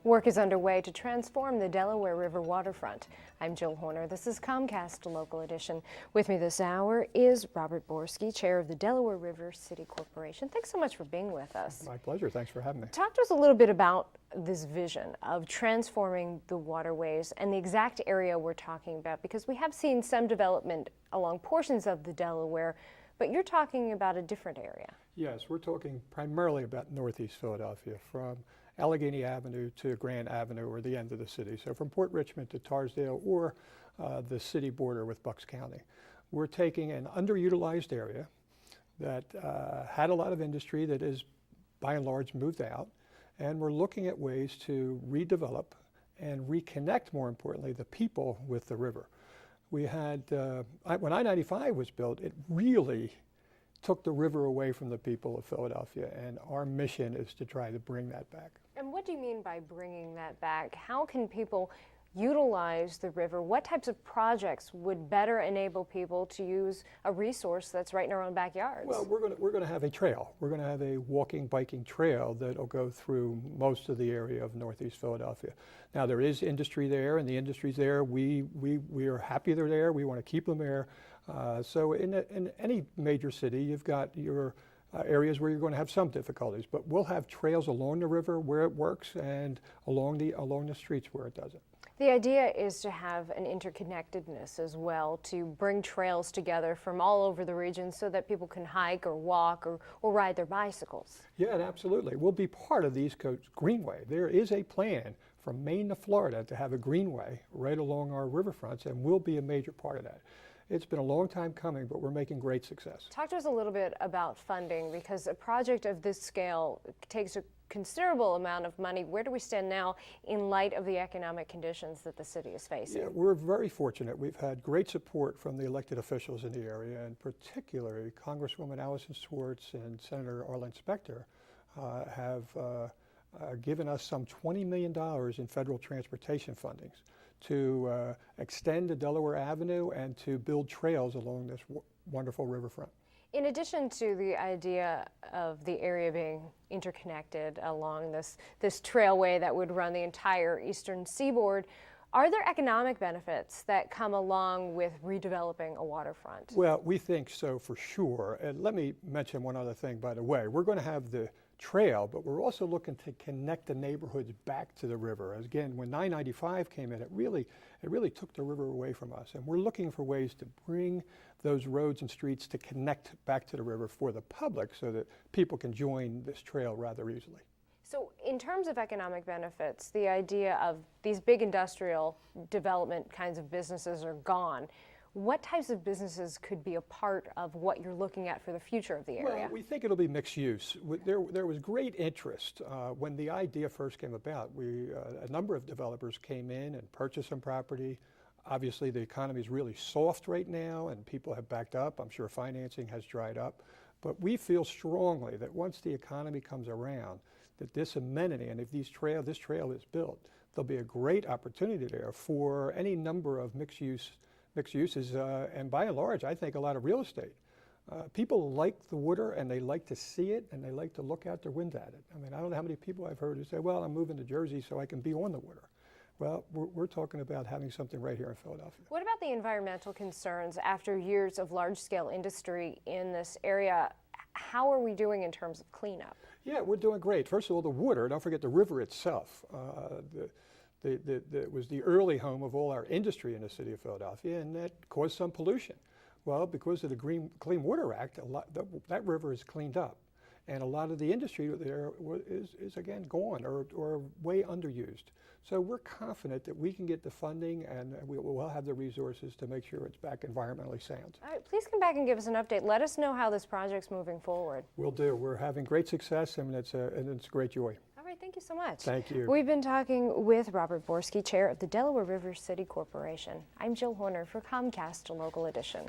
Work is underway to transform the Delaware River waterfront. I'm Jill Horner. This is Comcast Local Edition. With me this hour is Robert Borski, chair of the Delaware River City Corporation. Thanks so much for being with us. My pleasure. Thanks for having me. Talk to us a little bit about this vision of transforming the waterways and the exact area we're talking about, because we have seen some development along portions of the Delaware, but you're talking about a different area. Yes, we're talking primarily about Northeast Philadelphia, from Allegheny Avenue to Grand Avenue, or the end of the city. So from Port Richmond to Tarsdale, or the city border with Bucks County. We're taking an underutilized area that had a lot of industry that is by and large moved out, and we're looking at ways to redevelop and reconnect, more importantly, the people with the river. We had, when I-95 was built, it really took the river away from the people of Philadelphia, and our mission is to try to bring that back. And what do you mean by bringing that back? How can people utilize the river? What types of projects would better enable people to use a resource that's right in our own backyards? Well, we're going to have a trail. We're going to have a walking, biking trail that'll go through most of the area of Northeast Philadelphia. Now, there is industry there, and the industry's there. We are happy they're there. We want to keep them there. So in any major city, you've got your areas where you're going to have some difficulties, but we'll have trails along the river where it works and along the streets where it doesn't. The idea is to have an interconnectedness as well, to bring trails together from all over the region so that people can hike or walk or ride their bicycles. Yeah, and absolutely. We'll be part of the East Coast Greenway. There is a plan from Maine to Florida to have a greenway right along our riverfronts, and we'll be a major part of that. It's been a long time coming, but we're making great success. Talk to us a little bit about funding, because a project of this scale takes a considerable amount of money. Where do we stand now in light of the economic conditions that the city is facing? Yeah, we're very fortunate. We've had great support from the elected officials in the area, and particularly Congresswoman Allison Swartz and Senator Arlen Specter have given us some $20 million in federal transportation fundings to extend the Delaware Avenue and to build trails along this wonderful riverfront. In addition to the idea of the area being interconnected along this trailway that would run the entire eastern seaboard, are there economic benefits that come along with redeveloping a waterfront? Well, we think so for sure. And let me mention one other thing, by the way. We're going to have the trail, but we're also looking to connect the neighborhoods back to the river. As again, when I-95 came in, it really took the river away from us, and we're looking for ways to bring those roads and streets to connect back to the river for the public so that people can join this trail rather easily. So in terms of economic benefits, the idea of these big industrial development kinds of businesses are gone. What types of businesses could be a part of what you're looking at for the future of the area? Well, we think it'll be mixed use. There was great interest when the idea first came about. A number of developers came in and purchased some property. Obviously, the economy is really soft right now, and people have backed up. I'm sure financing has dried up. But we feel strongly that once the economy comes around, that this amenity, and if this trail is built, there'll be a great opportunity there for any number of mixed uses, and by and large, I think a lot of real estate. People like the water, and they like to see it, and they like to look out their window at it. I mean, I don't know how many people I've heard who say, well, I'm moving to Jersey so I can be on the water. Well, we're talking about having something right here in Philadelphia. What about the environmental concerns after years of large-scale industry in this area? How are we doing in terms of cleanup? Yeah, we're doing great. First of all, the water, don't forget the river itself. It was the early home of all our industry in the city of Philadelphia, and that caused some pollution. Well, because of the Clean Water Act, that river is cleaned up, and a lot of the industry there is again gone or way underused. So we're confident that we can get the funding, and we'll have the resources to make sure it's back environmentally sound. All right, please come back and give us an update. Let us know how this project's moving forward. Will do. We're having great success, and it's a great joy. All right, thank you so much. Thank you. We've been talking with Robert Borski, chair of the Delaware River City Corporation. I'm Jill Horner for Comcast Local Edition.